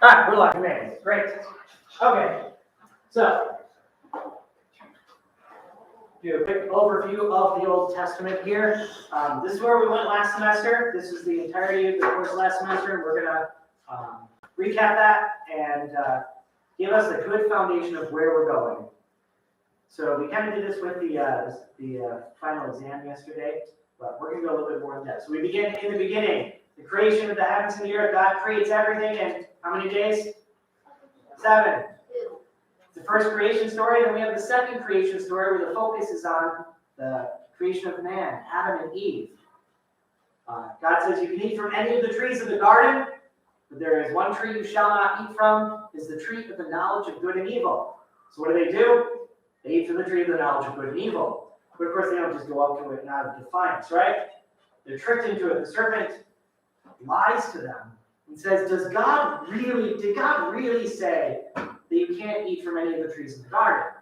We're locking in. Great. Okay. So, do a quick overview of the Old Testament here. This is where we went last semester. This is the entirety of the course last semester. We're going to recap that and give us a good foundation of where we're going. So we kind of did this with the final exam yesterday, but we're going to go a little bit more in depth. So we begin in the beginning. The creation of the heavens and the earth. God creates everything in how many days? 7. The first creation story, then we have the second creation story where the focus is on the creation of man, Adam and Eve. God says you can eat from any of the trees of the garden, but there is one tree you shall not eat from, is the tree of the knowledge of good and evil. So what do? They eat from the tree of the knowledge of good and evil. But of course they don't just go up to it out of defiance, right? They're tricked into it. The serpent lies to them and says, did God really say that you can't eat from any of the trees in the garden?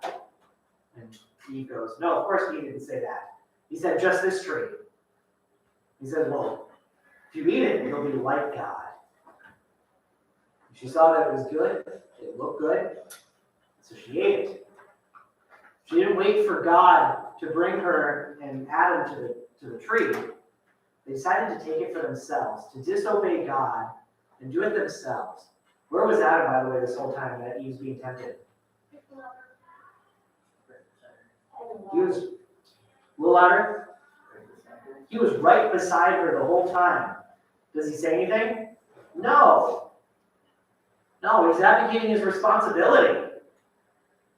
And Eve goes, no, of course he didn't say that. He said, just this tree. He said, well, if you eat it, you'll be like God. She saw that it was good. It looked good. So she ate it. She didn't wait for God to bring her and Adam to the tree. They decided to take it for themselves, to disobey God and do it themselves. Where was Adam, by the way, this whole time that he was being tempted? He was a little louder. He was right beside her the whole time. Does he say anything? No. No, he's abdicating his responsibility.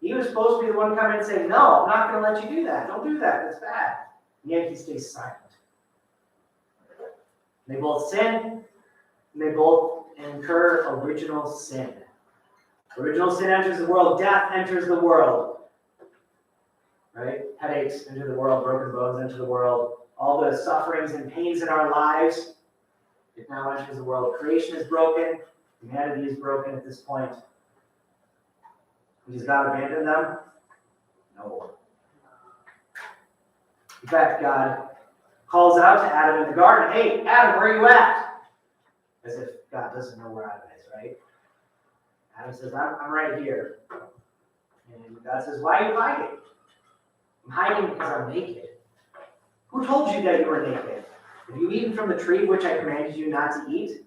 He was supposed to be the one coming and saying, no, I'm not going to let you do that. Don't do that. That's bad. And yet he stays silent. They both sin, and they both incur original sin. Original sin enters the world. Death enters the world. Right? Headaches enter the world. Broken bones enter the world. All the sufferings and pains in our lives, it now enters the world. Creation is broken. Humanity is broken at this point. Does God abandon them? No. In fact, God calls out to Adam in the garden, hey, Adam, where are you at? As if God doesn't know where Adam is, right? Adam says, I'm right here. And God says, why are you hiding? I'm hiding because I'm naked. Who told you that you were naked? Have you eaten from the tree which I commanded you not to eat?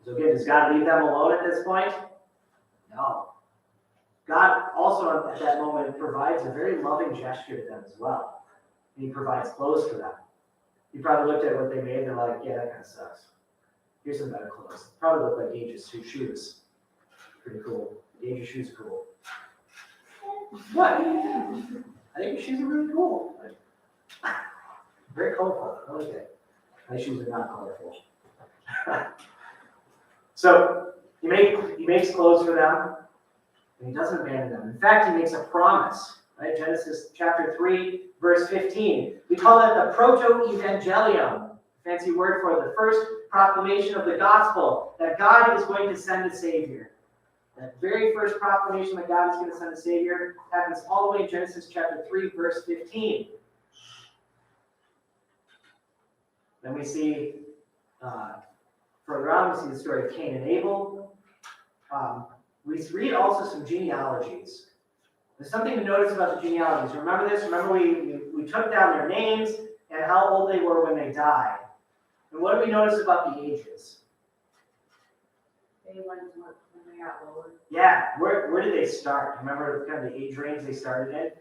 So again, does God leave them alone at this point? No. God also at that moment provides a very loving gesture to them as well. And he provides clothes for them. You probably looked at what they made and they're like, yeah, that kind of sucks. Here's some better clothes. Probably look like Gage's shoes. Pretty cool. Gage's shoes are cool. What? I think your shoes are really cool. Very colorful. I like it. My shoes are not colorful. So he makes clothes for them, and he doesn't abandon them. In fact, he makes a promise. Right? Genesis chapter 3, verse 15. We call that the proto-evangelium. Fancy word for it. The first proclamation of the gospel, that God is going to send a Savior. That very first proclamation that God is going to send a Savior happens all the way in Genesis chapter 3, verse 15. Then we see, further on, we see the story of Cain and Abel. We read also some genealogies. There's something to notice about the genealogies. Remember this? Remember we took down their names and how old they were when they died. And what do we notice about the ages? They went when they got lower. Yeah, where did they start? Remember kind of the age range they started in?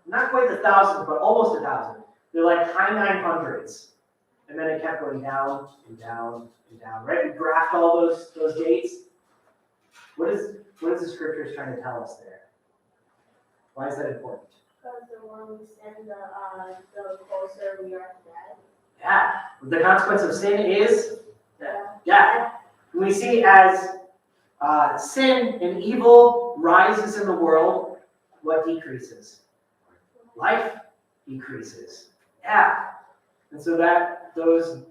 Not quite 1,000, but almost 1,000. They're like high 900s. And then it kept going down and down and down. Right? We graphed all those dates. What is the scriptures trying to tell us there? Why is that important? Because the more we sin, the closer we are to death. Yeah. The consequence of sin is death. And we see as sin and evil rises in the world, what decreases? Life decreases. Yeah. And so those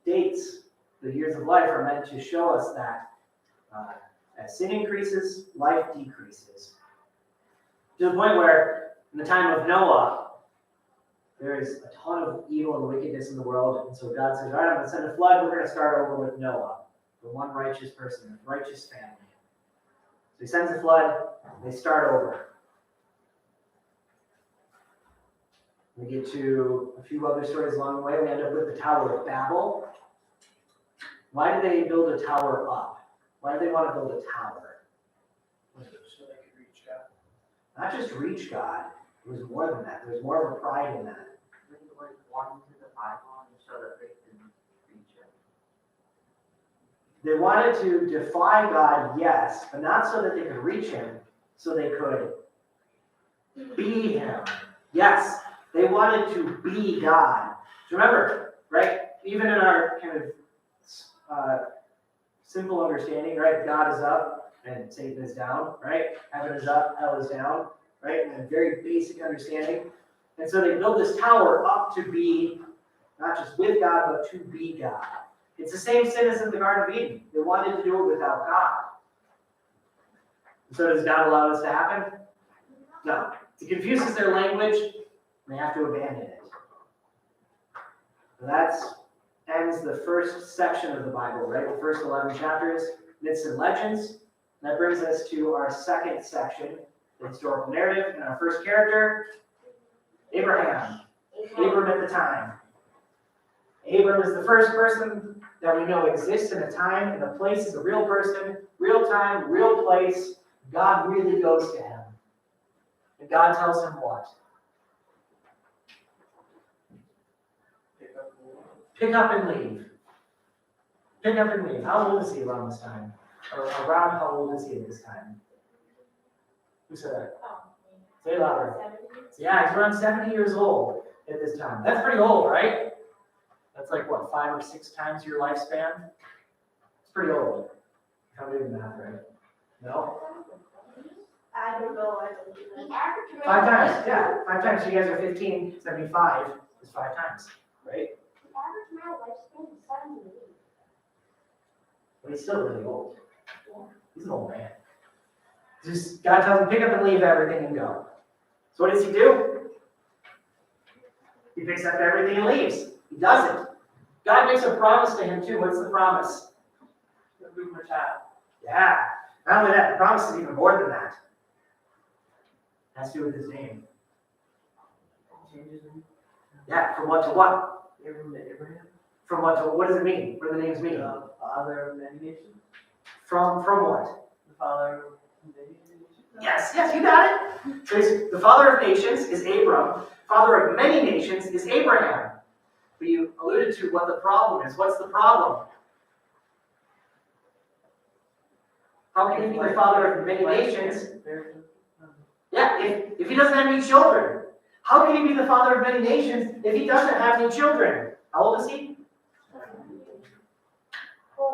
dates, the years of life, are meant to show us that as sin increases, life decreases. To the point where, in the time of Noah, there is a ton of evil and wickedness in the world, and so God says, all right, I'm going to send a flood, we're going to start over with Noah. the one righteous person, the righteous family. So he sends a flood, they start over. We get to a few other stories along the way. We end up with the Tower of Babel. Why did they build a tower up? Why did they want to build a tower? So they could reach God. Not just reach God. It was more than that. There was more of a pride in that. They like wanted to the Bible so that they can reach it. They wanted to defy God, yes, but not so that they could reach him, so they could be him. Yes, they wanted to be God. So remember, right? Even in our kind of simple understanding, right? God is up and Satan is down, right? Heaven is up, hell is down, right? And a very basic understanding. And so they build this tower up to be not just with God, but to be God. It's the same sin as in the Garden of Eden. They wanted to do it without God. And so does God allow this to happen? No. It confuses their language, and they have to abandon it. So that ends the first section of the Bible, right? The first 11 chapters, myths and legends. And that brings us to our second section, the historical narrative, and our first character, Abraham. Abram at the time. Abram is the first person that we know exists in a time, and the place is a real person, real time, real place. God really goes to him. And God tells him what? Pick up and leave. Pick up and leave. How old is he around this time? Or around how old is he at this time? Who said that? Say it louder. Yeah, he's around 70 years old at this time. That's pretty old, right? That's like, what, 5 or 6 times your lifespan? It's pretty old. If I'm doing the math right. No? I don't know. 5 times, yeah. 5 times. So you guys are 15, 75 is 5 times, right? The average amount of lifespan is 78. But he's still really old. He's an old man. Just God tells him, pick up and leave everything and go. So what does he do? He picks up everything and leaves. He does it. God makes a promise to him too. What's the promise? Be my child. Yeah. Not only that, the promise is even more than that. It has to do with his name. Changes them. Yeah, from what to what? Abram to Abraham. From what to what does it mean? What do the names mean? The father of many nations. From what? The father of many nations. Yes, you got it. So the father of nations is Abram. Father of many nations is Abraham. But you alluded to what the problem is. What's the problem? How can he be the father of many nations? Yeah, if he doesn't have any children. How can he be the father of many nations if he doesn't have any children? How old is he?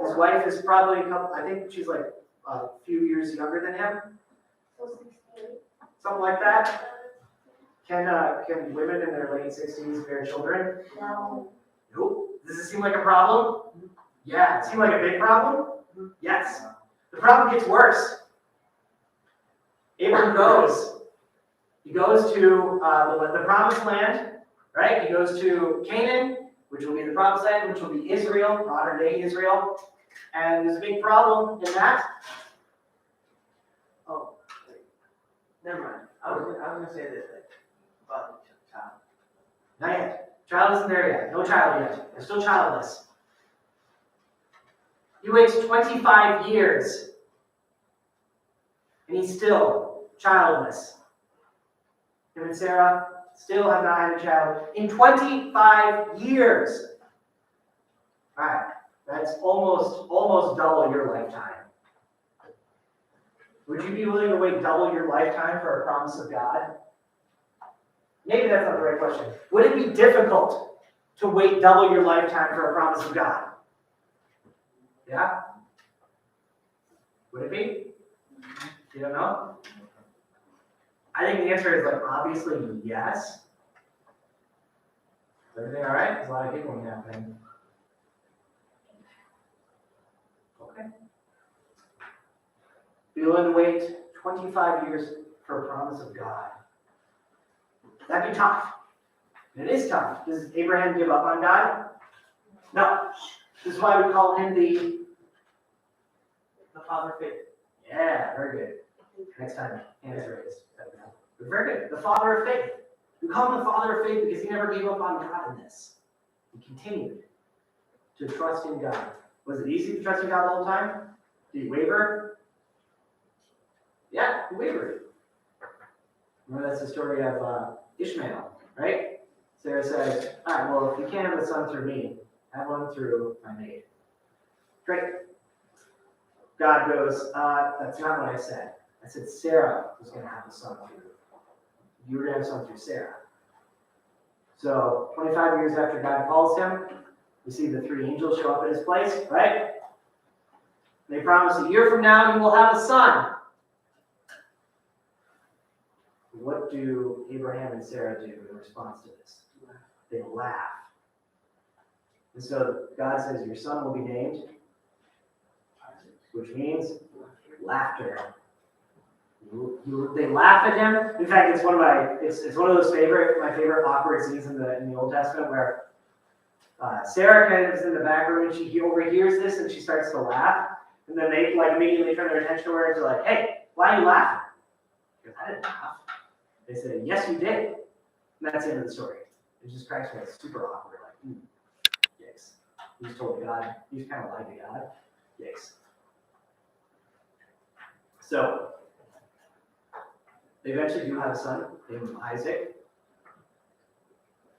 His wife is probably a couple, I think she's like a few years younger than him. So 68. Something like that. Can women in their late 60s bear children? No. Nope. Does it seem like a problem? Yeah. It seem like a big problem? Yes. The problem gets worse. Abram goes. He goes to the promised land, right? He goes to Canaan, which will be the promised land, which will be Israel, modern day Israel. And there's a big problem in that. Oh, wait. Never mind. I was gonna say this about the child. Not yet. Child isn't there yet. No child yet. They're still childless. He waits 25 years. And he's still childless. Him and Sarah still have not had a child in 25 years. All right. That's almost double your lifetime. Would you be willing to wait double your lifetime for a promise of God? Maybe that's not the right question. Would it be difficult to wait double your lifetime for a promise of God? Yeah? Would it be? You don't know? I think the answer is like obviously yes. Is everything all right? There's a lot of giggling happening. Okay. Be willing to wait 25 years for a promise of God. That'd be tough. And it is tough. Does Abraham give up on God? No. This is why we call him the father of faith. Yeah, very good. Next time, hands raised. Very good. The father of faith. We call him the father of faith because he never gave up on God in this. He continued to trust in God. Was it easy to trust in God the whole time? Did he waver? Yeah, he wavered. Remember, that's the story of Ishmael, right? Sarah says, all right, well, if you can't have a son through me, have one through my maid. Great. God goes, that's not what I said. I said Sarah was going to have a son through you. You were going to have a son through Sarah. So 25 years after God calls him, we see the three angels show up at his place, right? They promise a year from now you will have a son. What do Abraham and Sarah do in response to this? They laugh. And so God says, your son will be named, which means laughter. They laugh at him. In fact, it's one of those my favorite awkward scenes in the Old Testament where Sarah kind of is in the back room and she overhears this and she starts to laugh. And then they immediately turn their attention to her and they're like, hey, why are you laughing? Because I didn't laugh. They say, yes, you did. And that's the end of the story. It just cracks me. It's super awkward. Like, yikes. He's told God. He's kind of lied to God. Yikes. So, they eventually do have a son named Isaac.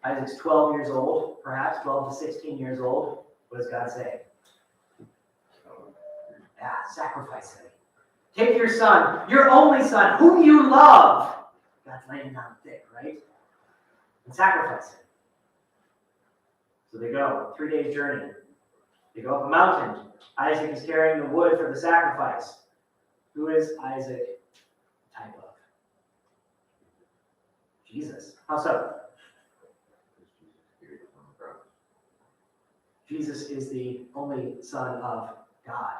Isaac's 12 years old, perhaps 12 to 16 years old. What does God say? Yeah, sacrifice him. Take your son, your only son, whom you love. God's laying down thick, right? And sacrifice him. So they go, 3 days journey. They go up a mountain. Isaac is carrying the wood for the sacrifice. Who is Isaac a type of? Jesus. How so? Jesus is the only son of God.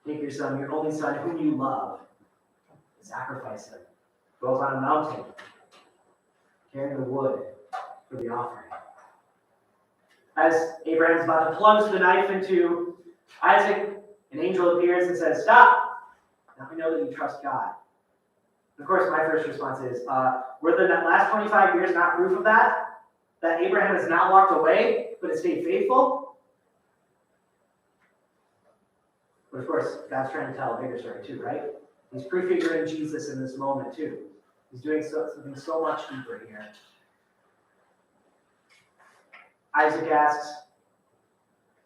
Take your son, your only son, whom you love, and sacrifice him. Go up on a mountain, carrying the wood for the offering. As Abraham's about to plunge the knife into Isaac, an angel appears and says, stop! Now we know that you trust God. Of course, my first response is, were the last 25 years not proof of that? That Abraham has not walked away, but has stayed faithful? But of course, God's trying to tell a bigger story too, right? He's prefiguring Jesus in this moment too. He's doing something so much deeper here. Isaac asks,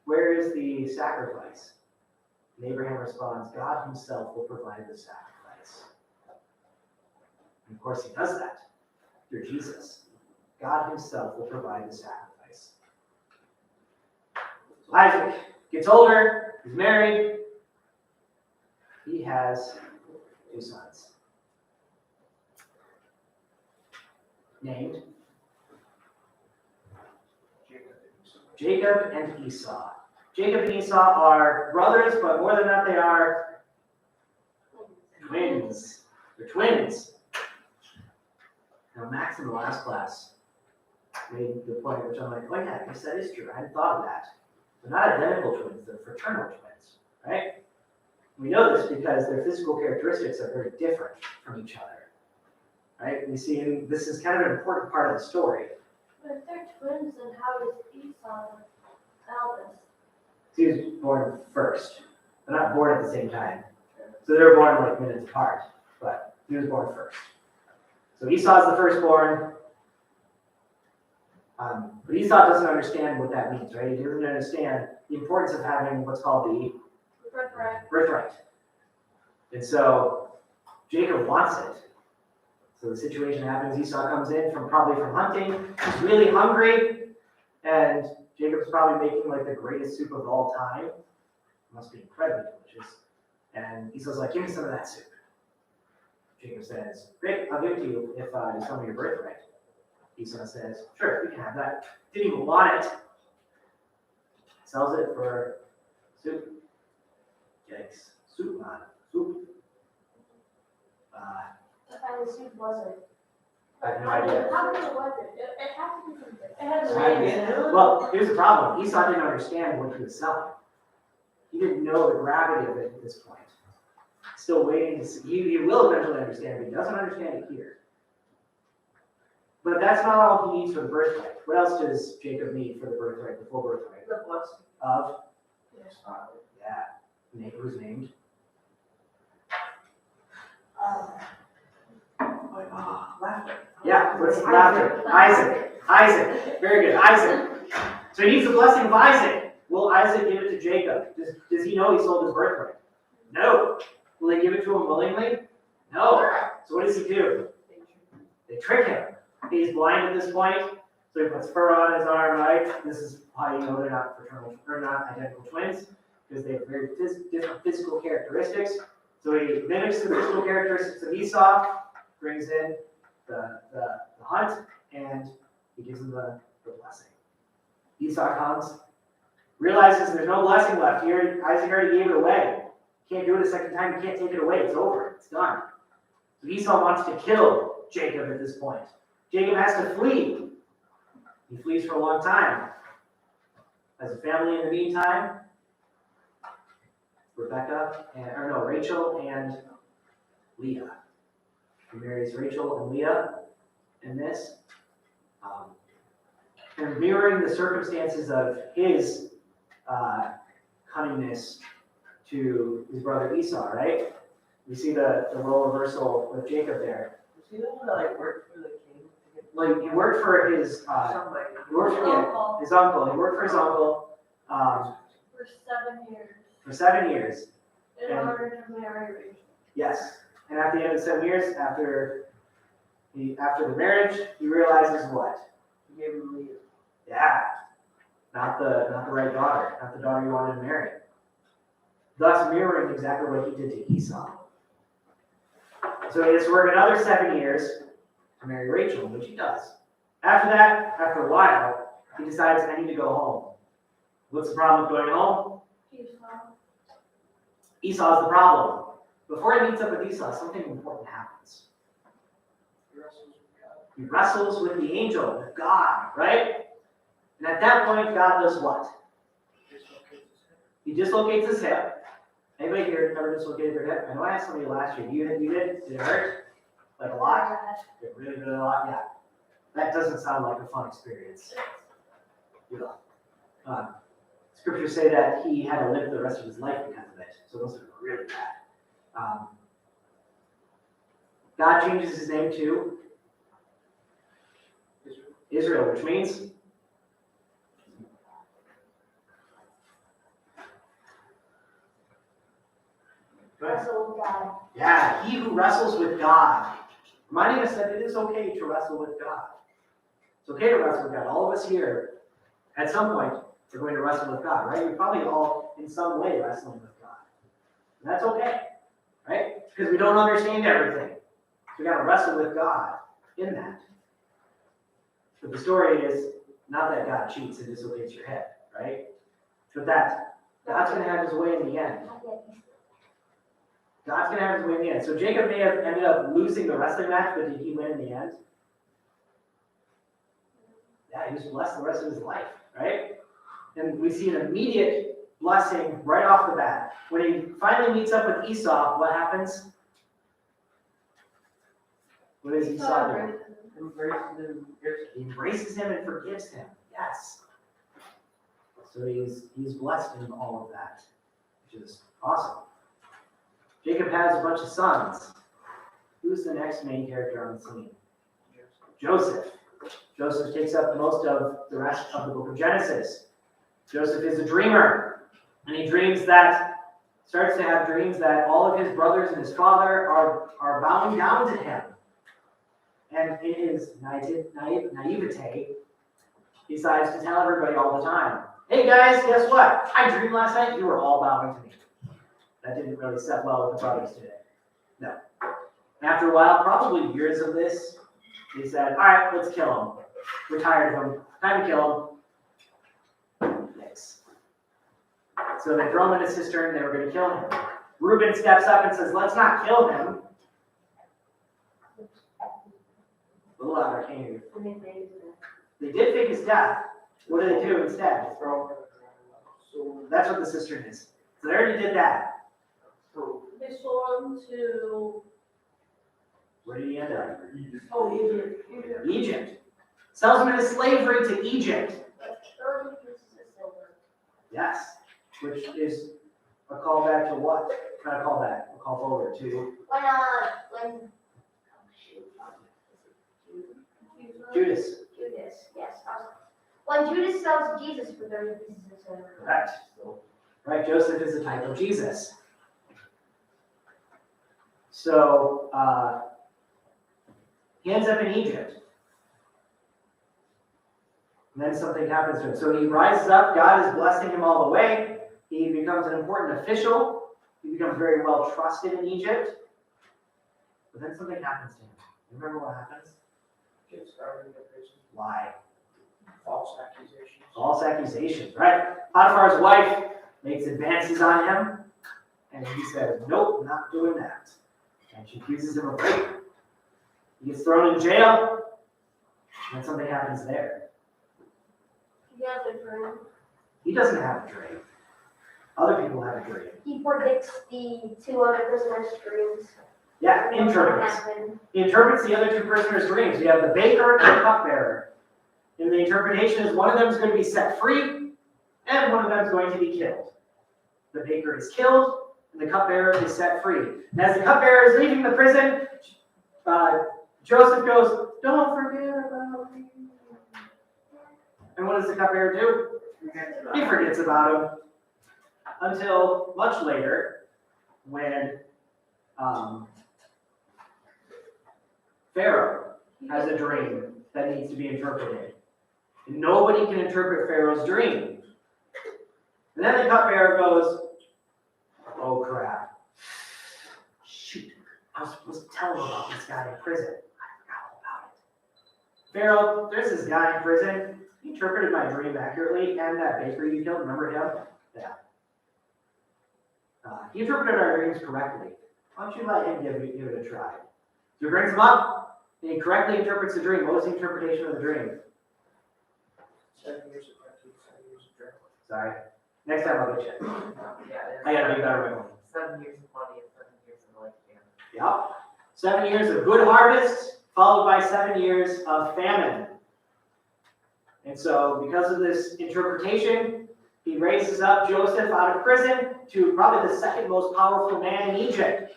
where is the sacrifice? And Abraham responds, God himself will provide the sacrifice. And of course, he does that through Jesus. God himself will provide the sacrifice. So Isaac gets older, he's married, he has 2 sons. Named Jacob and Esau. Jacob and Esau are brothers, but more than that, they are twins. They're twins. Now, Max in the last class made the point, which I'm like, oh yeah, I guess that is true. I hadn't thought of that. They're not identical twins, they're fraternal twins, right? We know this because their physical characteristics are very different from each other, right? We see, this is kind of an important part of the story. But if they're twins, then how is Esau the eldest? He was born first. They're not born at the same time. So they were born minutes apart, but he was born first. So Esau's the firstborn. But Esau doesn't understand what that means, right? He doesn't understand the importance of having what's called the birthright. And so Jacob wants it. So the situation happens, Esau comes in probably from hunting. He's really hungry. And Jacob's probably making the greatest soup of all time. It must be incredibly delicious. And Esau's like, give me some of that soup. Jacob says, great, I'll give it to you if you tell me your birthright. Esau says, sure, you can have that. Didn't even want it. Sells it for soup. Yikes. Soup, man. Soup. What kind of soup was it? I have no idea. How good was it? It had to be something. It has Well, here's the problem. Esau didn't understand what he was selling. He didn't know the gravity of it at this point. Still waiting to see. He will eventually understand, but he doesn't understand it here. But that's not all he needs for the birthright. What else does Jacob need for the birthright, the full birthright? The blessing. Of, His father. yeah, who's named? Laughter. Yeah, what's laughter? Isaac. Very good, Isaac. So he needs the blessing of Isaac. Will Isaac give it to Jacob? Does he know he sold his birthright? No. Will they give it to him willingly? No. So what does he do? They trick him. He's blind at this point, so he puts fur on his arm, right? This is how you know they're not fraternal or not identical twins, because they have very different physical characteristics. So he mimics the physical characteristics of Esau, brings in the hunt, and he gives him the blessing. Esau comes, realizes there's no blessing left here. Isaac already gave it away. Can't do it a second time. You can't take it away. It's over. It's done. So Esau wants to kill Jacob at this point. Jacob has to flee. He flees for a long time. As a family in the meantime, Rachel and Leah. He marries Rachel and Leah in this. And mirroring the circumstances of his cunningness to his brother Esau, right? We see the role reversal with Jacob there. Was he the one that like worked for the king? Like he worked for his Somebody. he worked for Uncle. his uncle. He worked for his uncle For 7 years, for 7 years. in And- order to marry Rachel. Yes. And at the end of 7 years, after the marriage, he realizes what? He gave him Leah. Yeah. Not the right daughter, not the daughter he wanted to marry. Thus mirroring exactly what he did to Esau. So he has to work another 7 years to marry Rachel, which he does. After that, after a while, he decides, I need to go home. What's the problem with going home? Esau's the problem. Before he meets up with Esau, something important happens. He wrestles with God. He wrestles with the angel, with God, right? And at that point, God does what? Dislocates his hip. He dislocates his hip. Anybody here ever dislocated their hip? I know I asked somebody last year. You did? Did it hurt? Like a lot? It really, really a lot? Yeah. That doesn't sound like a fun experience. Yeah. Scriptures say that he had to live the rest of his life because of it. So those are really bad. God changes his name to Israel, which means Wrestle with God. yeah, he who wrestles with God. Reminding us that it is okay to wrestle with God. It's okay to wrestle with God. All of us here, at some point, are going to wrestle with God, right? We're probably all, in some way, wrestling with God. And that's okay, right? Because we don't understand everything. So we got to wrestle with God in that. But the story is not that God cheats and dislocates your head, right? But that God's going to have his way in the end. God's going to have his way in the end. So Jacob may have ended up losing the wrestling match, but did he win in the end? Yeah, he was blessed the rest of his life, right? And we see an immediate blessing right off the bat. When he finally meets up with Esau, what happens? What does Esau do? He embraces him and forgives him. Yes. So he's blessed in all of that, which is awesome. Jacob has a bunch of sons. Who's the next main character on the scene? Joseph. Joseph takes up most of the rest of the book of Genesis. Joseph is a dreamer, and he starts to have dreams that all of his brothers and his father are bowing down to him. And in his naivete, he decides to tell everybody all the time, hey guys, guess what? I dreamed last night, you were all bowing to me. That didn't really set well with the brothers today. No. After a while, probably years of this, they said, all right, let's kill him. We're tired of him. Time to kill him. Yikes. So they throw him in a cistern. They were going to kill him. Reuben steps up and says, let's not kill him. A little louder, can't hear you. They did fake his death. What do they do instead? Throw him in the ground. So That's what the cistern is. So they already did that. They sold them to, Where did he end up? oh, Egypt. Egypt. Sells them into slavery to Egypt. 30 pieces of silver. Yes. Which is a callback to what? Not a callback, a call forward to When, oh shoot. Judas. Judas, yes. When Judas sells Jesus for 30 pieces of silver. Correct. Right, Joseph is a type of Jesus. So, he ends up in Egypt. And then something happens to him. So he rises up, God is blessing him all the way. He becomes an important official. He becomes very well trusted in Egypt. But then something happens to him. You remember what happens? Gets started in the prison. Why? False accusations. False accusations, right? Potiphar's wife makes advances on him, and he says, nope, not doing that. And she accuses him of rape. He gets thrown in jail, and then something happens there. He has a dream. He doesn't have a dream. Other people have a dream. He predicts the 2 other prisoners' dreams. Yeah, What's gonna interprets. happen. He interprets the other 2 prisoners' dreams. You have the baker and the cupbearer. And the interpretation is one of them is going to be set free, and one of them is going to be killed. The baker is killed, and the cupbearer is set free. And as the cupbearer is leaving the prison, Joseph goes, "Don't forget about me." And what does the cupbearer do? He forgets about him until much later, when Pharaoh has a dream that needs to be interpreted. And nobody can interpret Pharaoh's dream. And then the cupbearer goes, "Oh crap. Shoot, I was supposed to tell him about this guy in prison. I forgot all about it. Pharaoh, there's this guy in prison. He interpreted my dream accurately, and that baker you killed, remember him? Yeah. He interpreted our dreams correctly. Why don't you let him give it a try?" So he brings him up, and he correctly interprets the dream. What was the interpretation of the dream? 7 years of captivity, 7 years of jail. Sorry. Next time I'll get you. Yeah, I gotta be better at my own. 7 years of plenty and 7 years of life, yeah. Yep. 7 years of good harvest, followed by 7 years of famine. And so, because of this interpretation, he raises up Joseph out of prison to probably the second most powerful man in Egypt.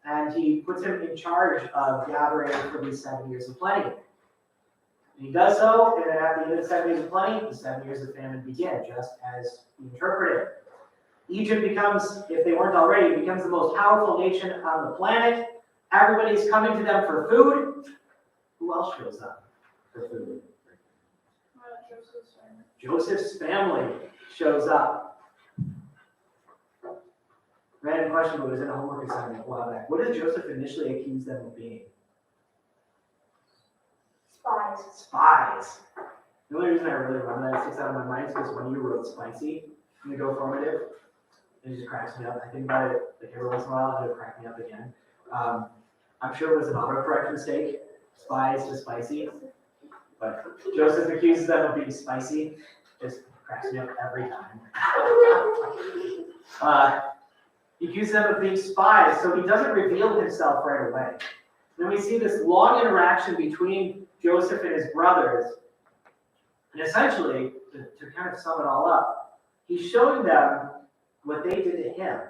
And he puts him in charge of gathering for these 7 years of plenty. And he does so, and then at the end of the 7 years of plenty, the 7 years of famine begin, just as he interpreted. Egypt becomes, if they weren't already, becomes the most powerful nation on the planet. Everybody's coming to them for food. Who else shows up for food? Joseph's family shows up. Random question, but it was in a homework assignment a while back. What did Joseph initially accuse them of being? Spies. Spies. The only reason I really remember that sticks out of my mind is because when you wrote spicy in the Go Formative, it just cracks me up. I think about it like every once in a while, and it'll crack me up again. I'm sure it was an autocorrect mistake, spies to spicy, but Joseph accuses them of being spicy. Just cracks me up every time. He accuses them of being spies, so he doesn't reveal himself right away. Then we see this long interaction between Joseph and his brothers. And essentially, to kind of sum it all up, he's showing them what they did to him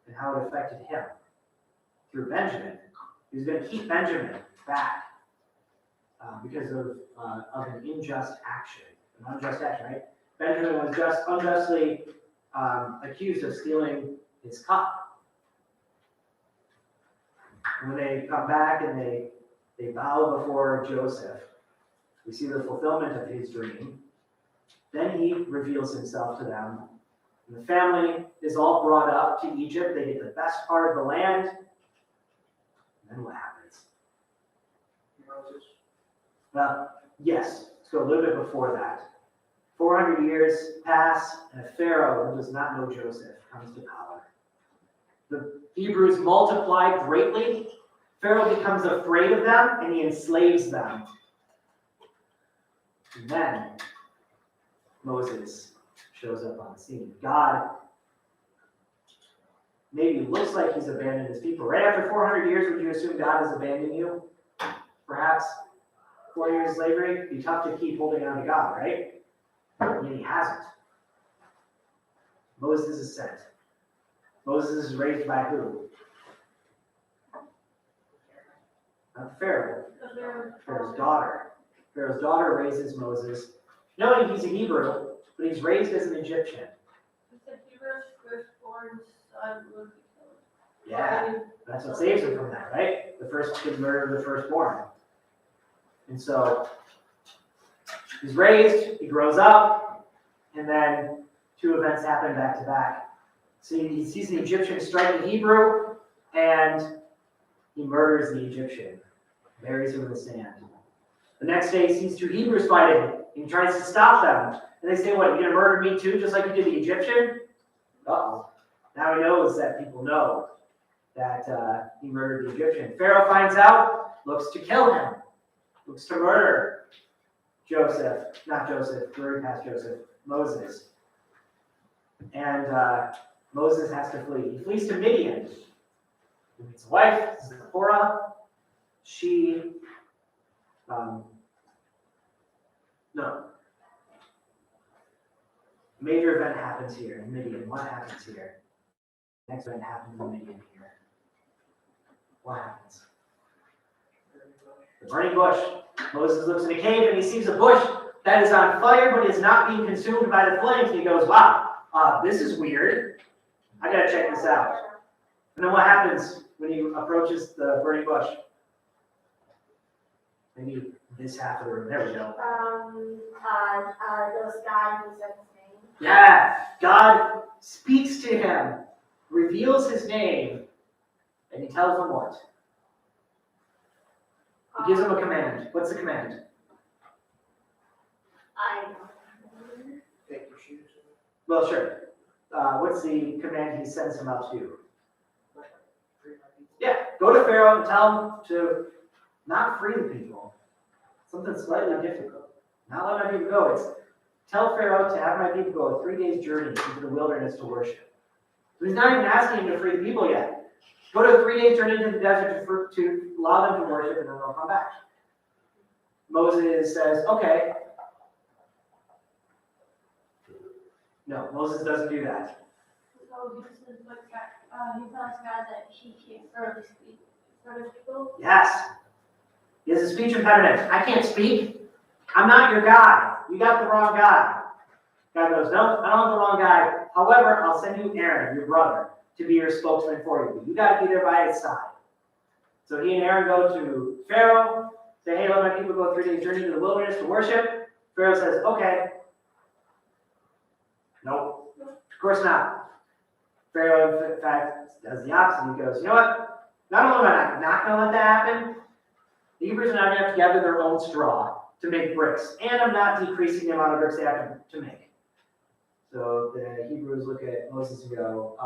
and how it affected him through Benjamin. He's going to keep Benjamin back because of an unjust action. An unjust action, right? Benjamin was just unjustly accused of stealing his cup. When they come back and they bow before Joseph, we see the fulfillment of his dream. Then he reveals himself to them. And the family is all brought up to Egypt. They get the best part of the land. And then what happens? Moses. Well, yes. Let's go a little bit before that. 400 years pass, and a Pharaoh who does not know Joseph comes to power. The Hebrews multiply greatly. Pharaoh becomes afraid of them, and he enslaves them. And then Moses shows up on the scene. God maybe looks like he's abandoned his people. Right after 400 years, would you assume God has abandoned you? Perhaps 4 years of slavery, it'd be tough to keep holding on to God, right? And he hasn't. Moses is sent. Moses is raised by who? Not the Pharaoh. Pharaoh's daughter. Pharaoh's daughter raises Moses, knowing he's a Hebrew, but he's raised as an Egyptian. Yeah, that's what saves him from that, right? The first kid murder of the firstborn. And so he's raised, he grows up, and then two events happen back to back. So he sees an Egyptian strike a Hebrew, and he murders the Egyptian, buries him in the sand. The next day he sees two Hebrews fighting, and he tries to stop them. And they say, what, you gonna murder me too, just like you did the Egyptian? Uh-oh. Now he knows that people know that he murdered the Egyptian. Pharaoh finds out, looks to kill him, looks to murder Moses. And Moses has to flee. He flees to Midian. He meets a wife, Zipporah. She, major event happens here in Midian. What happens here? Next event happens in Midian here. What happens? The burning bush. Moses looks in a cave and he sees a bush that is on fire but is not being consumed by the flames. He goes, wow, this is weird. I gotta check this out. And then what happens when he approaches the burning bush? Maybe this half of the room. There we go. Those guys who said his name. Yeah, God speaks to him, reveals his name, and he tells him what? He gives him a command. What's the command? Take your shoes. Well, sure. What's the command he sends him out to? Free my people. Yeah, go to Pharaoh and tell him to not free the people. Something slightly difficult. Not let my people go. It's tell Pharaoh to have my people go a 3 days journey into the wilderness to worship. So he's not even asking him to free the people yet. Go to a 3 day journey into the desert to allow them to worship, and then they'll come back. Moses says, okay. No, Moses doesn't do that. So he tells God that he can't further speak in front of people. Yes. He has a speech impediment. I can't speak. I'm not your guy. You got the wrong guy. God goes, no, I don't have the wrong guy. However, I'll send you Aaron, your brother, to be your spokesman for you. But you got to be there by his side. So he and Aaron go to Pharaoh, say, hey, let my people go a 3 day journey to the wilderness to worship. Pharaoh says, okay. Nope. Of course not. Pharaoh, in fact, does the opposite. He goes, you know what? Not only am I not going to let that happen, the Hebrews are not going to have to gather their own straw to make bricks. And I'm not decreasing the amount of bricks they have to make. So the Hebrews look at Moses and go,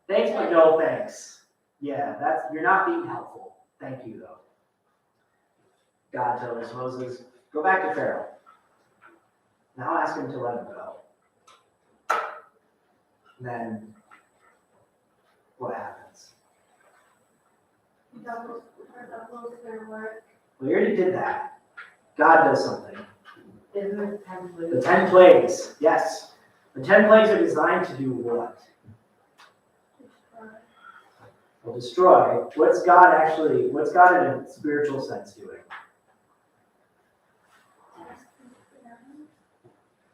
thanks, but no thanks. Yeah, you're not being helpful. Thank you, though. God tells Moses, go back to Pharaoh. Now ask him to let him go. And then, what happens? Doubles their work. We already did that. God does something. Isn't it 10 plagues? The 10 plagues, yes. The 10 plagues are designed to do what? Well, destroy. What's God in a spiritual sense doing?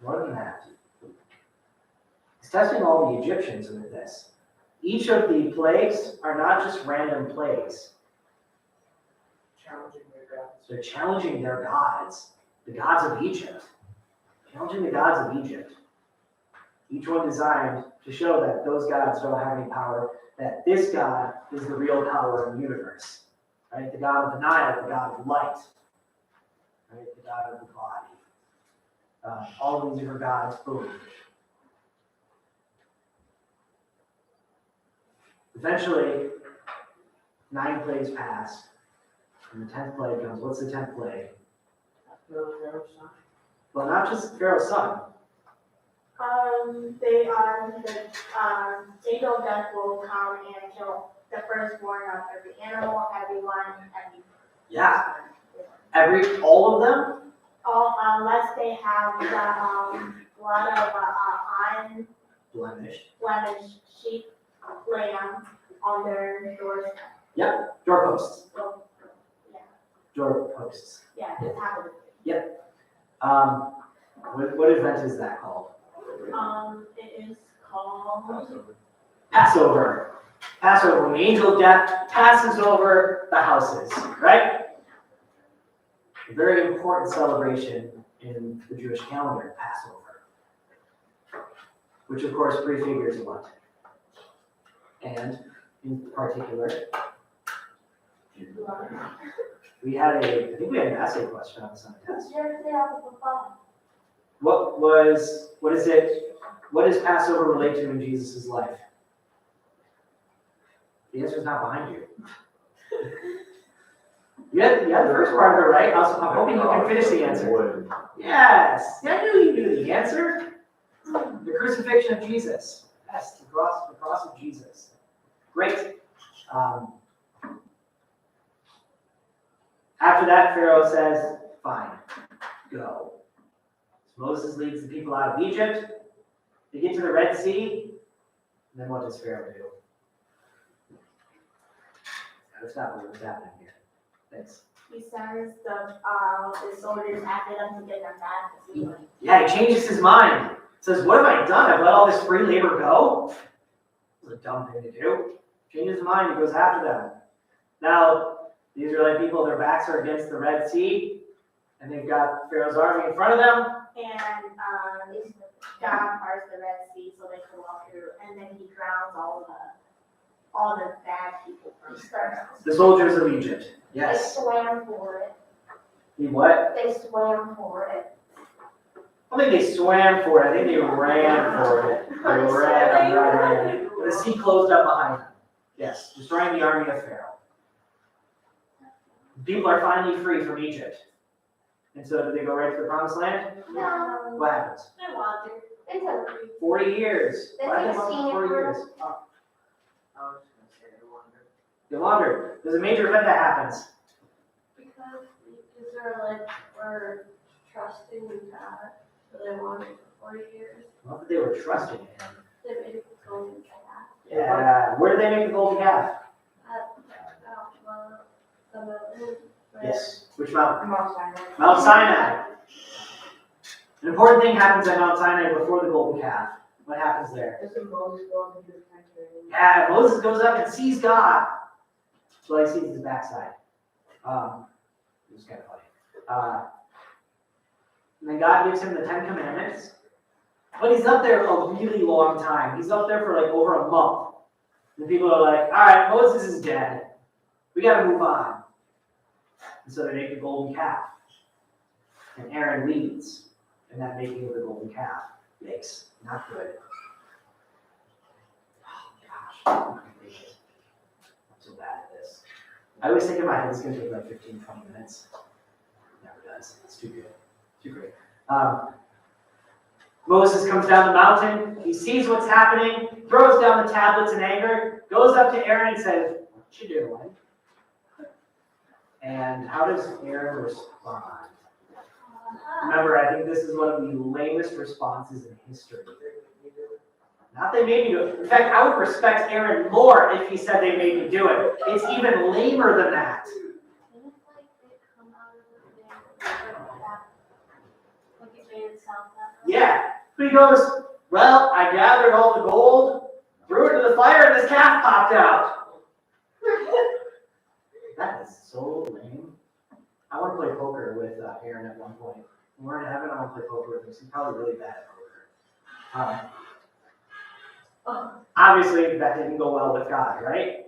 More than that. He's testing all the Egyptians with this. Each of the plagues are not just random plagues. Challenging their gods. They're challenging their gods, the gods of Egypt. Challenging the gods of Egypt. Each one designed to show that those gods don't have any power, that this God is the real power in the universe. Right? The God of the Nile, the God of light. Right? The God of the body. All of these different gods, boom. Eventually, 9 plagues pass, and the 10th plague comes. What's the 10th plague? Pharaoh's son. Well, not just Pharaoh's son. The angel of death will come and kill the firstborn of every animal, every. Yeah. All of them? All, unless they have the, blood of, Blemished. unblemished sheep, lamb on their doorstep. Doorposts. So, yeah, Doorposts. yeah, it's happened. What event is that called? It is called. Passover. Passover, when the angel of death passes over the houses, right? A very important celebration in the Jewish calendar, Passover. Which of course prefigures what? And in particular, we had I think we had an essay question on the Sunday test. What does Passover relate to in Jesus' life? The answer's not behind you. You had the first part of it right. I'm hoping you can finish the answer. Yes, I knew you knew the answer. The crucifixion of Jesus. Yes, the cross of Jesus. Great. After that, Pharaoh says, fine, go. So Moses leads the people out of Egypt. They get to the Red Sea. And then what does Pharaoh do? That's not what's happening here. Thanks. He sends the soldiers after them to get them back. Yeah, he changes his mind. Says, what have I done? I've let all this free labor go? It's a dumb thing to do. Changes his mind, he goes after them. Now, the Israelite people, their backs are against the Red Sea, and they've got Pharaoh's army in front of them. And God parts the Red Sea so they can walk through, and then he drowns all the bad people first. The soldiers of Egypt. They Yes. swam for it. He what? They swam for it. I don't think they swam for it. I think they ran for it. They ran. The sea closed up behind them. Yes, destroying the army of Pharaoh. People are finally free from Egypt. And so do they go right to the promised land? No. What happens? They wandered. It took 40 years. They Why took did they a walk scenic 40 route. years? Oh, I was just gonna say, I wonder. they wandered. There's a major event that happens. Because the Israelites were trusting in God, so they wandered for 40 years. Not that they were trusting in him. They made a golden calf. Yeah. Where did they make the golden calf? The mountain. Yes. Which mountain? Mount Sinai. Mount Sinai. An important thing happens at Mount Sinai before the golden calf. What happens there? Doesn't Moses go into the sanctuary? Yeah, Moses goes up and sees God. So he sees his backside. It was kind of funny. And then God gives him the 10 Commandments. But he's up there a really long time. He's up there for like over a month. And people are like, all right, Moses is dead. We got to move on. And so they make the golden calf. And Aaron leads in that making of the golden calf. Yikes, not good. Oh gosh, I'm not gonna make it. I'm so bad at this. I always think in my head it's gonna take like 15, 20 minutes. It never does. It's too good. Too great. Moses comes down the mountain. He sees what's happening, throws down the tablets in anger, goes up to Aaron and says, "What you doing?" And how does Aaron respond? Remember, I think this is one of the lamest responses in history. Not they made me do it. In fact, I would respect Aaron more if he said they made me do it. It's even lamer than that. Yeah. But he goes, well, I gathered all the gold, threw it into the fire, and this calf popped out. That is so lame. I want to play poker with Aaron at one point. When we're in heaven, I want to play poker with him. He's probably really bad at poker. Obviously, that didn't go well with God, right?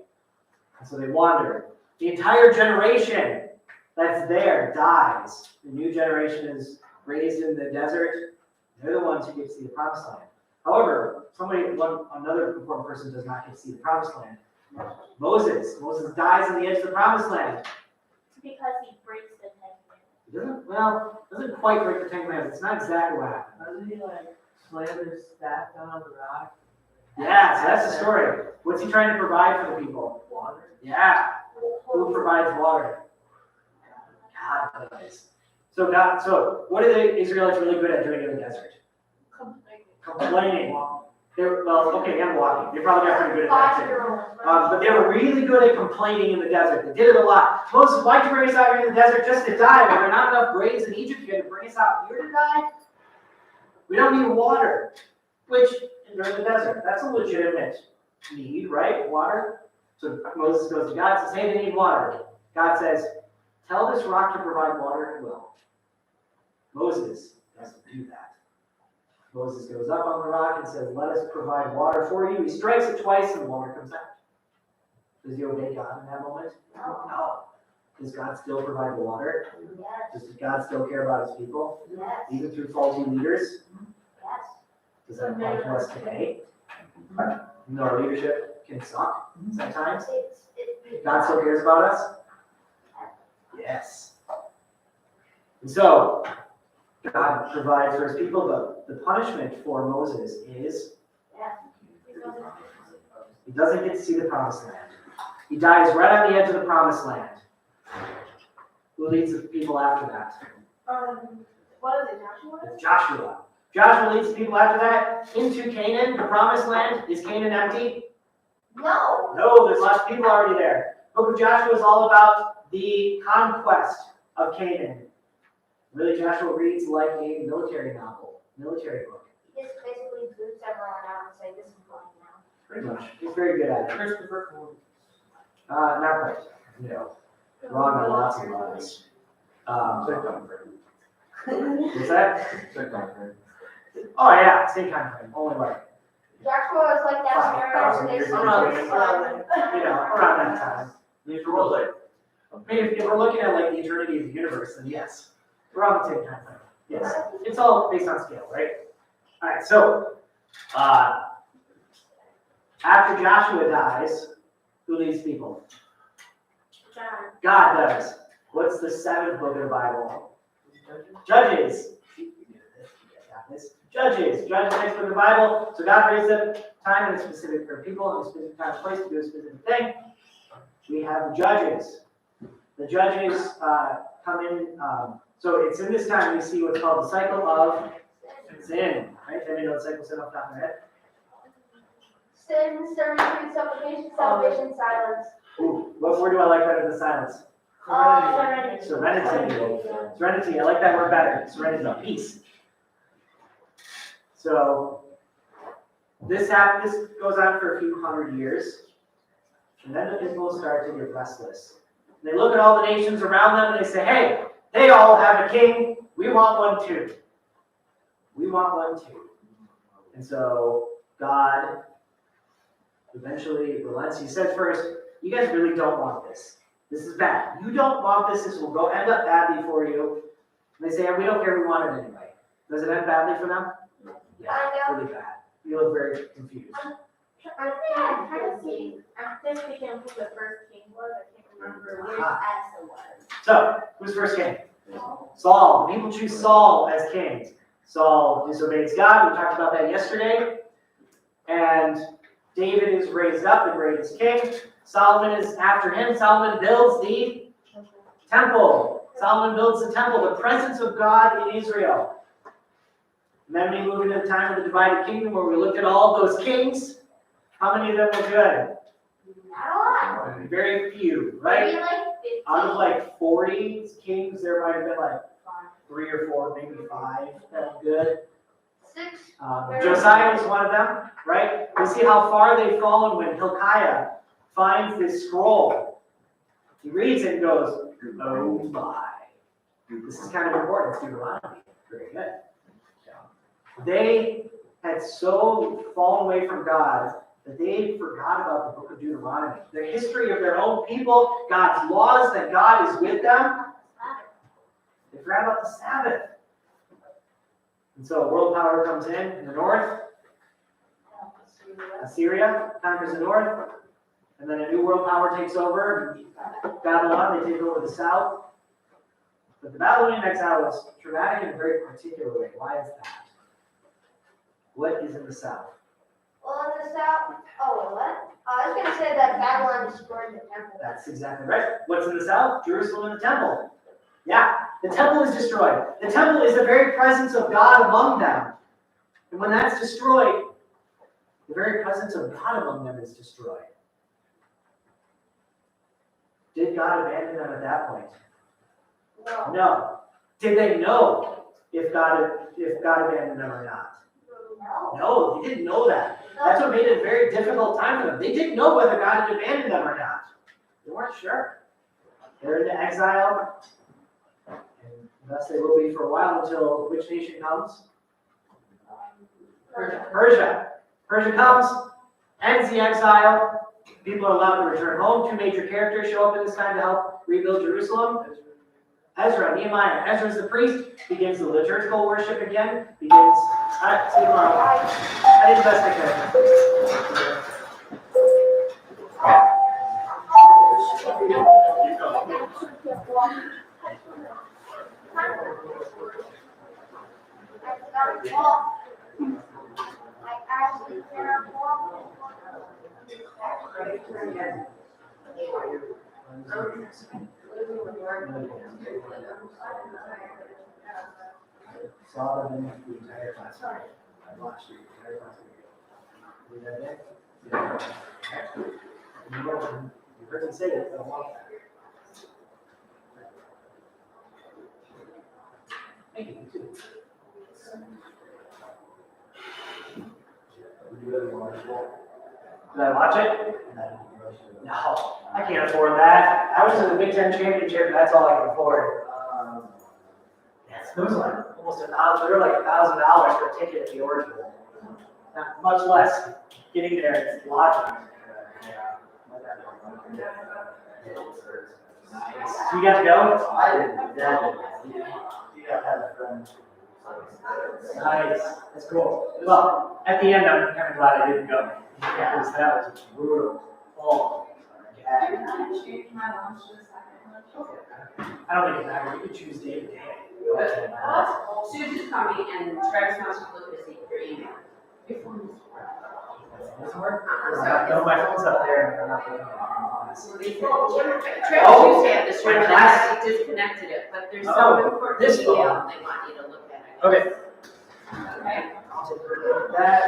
And so they wander. The entire generation that's there dies. The new generation is raised in the desert. They're the ones who get to see the promised land. However, another important person does not get to see the promised land. Moses. Moses dies on the edge of the promised land. Because he breaks the 10 He doesn't quite break the 10 Commandments. It's not exactly what happened. Doesn't he like slam his staff down on the rock. Yeah, so that's the story. What's he trying to provide for the people? Water. Yeah. Who provides water? God does. So what are the Israelites really good at doing in the desert? Complaining. And walking. They probably got pretty good at that too. But they were really good at complaining in the desert. They did it a lot. Moses, why'd you bring us out here in the desert just to die? Were there not enough graves in Egypt? You had to bring us out here to die? We don't need water. Which, during the desert, that's a legitimate need, right? Water. So Moses goes to God and says, hey, they need water. God says, tell this rock to provide water, it will. Moses doesn't do that. Moses goes up on the rock and says, let us provide water for you. He strikes it twice and the water comes out. Does he obey God in that moment? No. Does God still provide the water? Yes, Does God still care about his people? yes, Even through faulty leaders? yes. Does that apply to us today? Even though our leadership can suck sometimes? God still cares about us? Yes. And so, God provides for his people, but the punishment for Moses is he doesn't get to see the promised land. He dies right on the edge of the promised land. Who leads the people after that? What is it, Joshua? It's Joshua. Joshua leads the people after that into Canaan, the promised land. Is Canaan empty? No. No, there's lots of people already there. Book of Joshua is all about the conquest of Canaan. Really, Joshua reads like a military novel, military book. He just basically boots everyone out and say, this is going now. Pretty much. He's very good at it. Christopher Columbus. Not quite. No. Wrong on lots of levels. What's that? Oh yeah, same time frame. Only like, Joshua was like that 5,000 years scenario. around that time. If we're looking at like the eternity of the universe, then yes. We're on the same time frame. Yes. It's all based on scale, right? Alright, so after Joshua dies, who leads people? God does. What's the seventh book of the Bible? Judges. Judges. Judges next book of the Bible. So God raised up time and a specific for people in a specific time and place to do a specific thing. We have the judges. The judges come in. So it's in this time we see what's called the cycle of sin. Right? Anybody know the cycle of sin off the top of their head? Sin, servitude, supplication, salvation, silence. Ooh, what word do I like better than silence? Serenity. Serenity. Serenity. I like that word better. Serenity. Peace. So this goes on for a few hundred years, and then the people start to get restless. They look at all the nations around them and they say, "Hey, they all have a king. We want one too. We want one too." And so God eventually relents. He says first, "You guys really don't want this. This is bad. You don't want this. This will go end up badly for you." And they say, "We don't care. We want it anyway." Does it end badly for them? Yeah, really bad. You look very confused. I'm trying to see. I'm just thinking who the first king was. I can't remember which Asa was. So, who's first king? Saul. The people choose Saul as king. Saul disobeys God. We talked about that yesterday. And David is raised up, the greatest king. Solomon is after him. Solomon builds the temple. Solomon builds the temple, the presence of God in Israel. And then we move into the time of the divided kingdom where we look at all those kings. How many of them were good? Not a lot. Very few, right? Maybe like 50. Out of like 40 kings, there might have been like 3 or 4, maybe 5 that were good. 6. Josiah was one of them, right? We see how far they've fallen when Hilkiah finds this scroll. He reads it and goes, "Oh my." This is kind of important. It's Deuteronomy. Very good. They had so fallen away from God that they forgot about the book of Deuteronomy. The history of their own people, God's laws, that God is with them. They forgot about the Sabbath. And so world power comes in the north. Assyria conquers the north. And then a new world power takes over. Babylon, they take over the south. But the Babylonian exile was traumatic in a very particular way. Why is that? What is in the south? Well, in the south, oh, what? I was gonna say that Babylon destroyed the temple. That's exactly right. What's in the south? Jerusalem and the temple. Yeah, the temple is destroyed. The temple is the very presence of God among them. And when that's destroyed, the very presence of God among them is destroyed. Did God abandon them at that point? No. No. Did they know if God abandoned them or not? No. No, they didn't know that. That's what made it a very difficult time for them. They didn't know whether God had abandoned them or not. They weren't sure. They're in exile, and thus they will be for a while until which nation comes? Persia. Persia comes, ends the exile. People are allowed to return home. Two major characters show up at this time to help rebuild Jerusalem. Ezra, Nehemiah. Ezra is the priest, begins the liturgical worship again, see you tomorrow. I did the best I could. I actually cannot walk. Saw them in the entire class. I watched the entire class. Read that day? Yeah. You heard them say it, but I want that. Thank you, you too. Did I watch it? No, I can't afford that. I was in the Big Ten championship, and that's all I can afford. Yes, it was like almost $1,000. They were like $1,000 for a ticket at the Orange Bowl. Not much less getting there and lodging. Nice. You got to go? I didn't. You got to have a friend. Nice. That's cool. Well, at the end, I'm kind of glad I didn't go. Because that was brutal. Oh, yeah. I don't think it matters. You can choose day to day. Susan's coming and Travis wants to look at your email. Your phone is Doesn't work? Uh-uh, No, my phone's up there. And I'm not looking at So they said, Travis used to have this room, my and class. they disconnected it, but there's Oh, some important this email phone. they want you to look at. I guess. Okay. Okay. I'll take a look at that.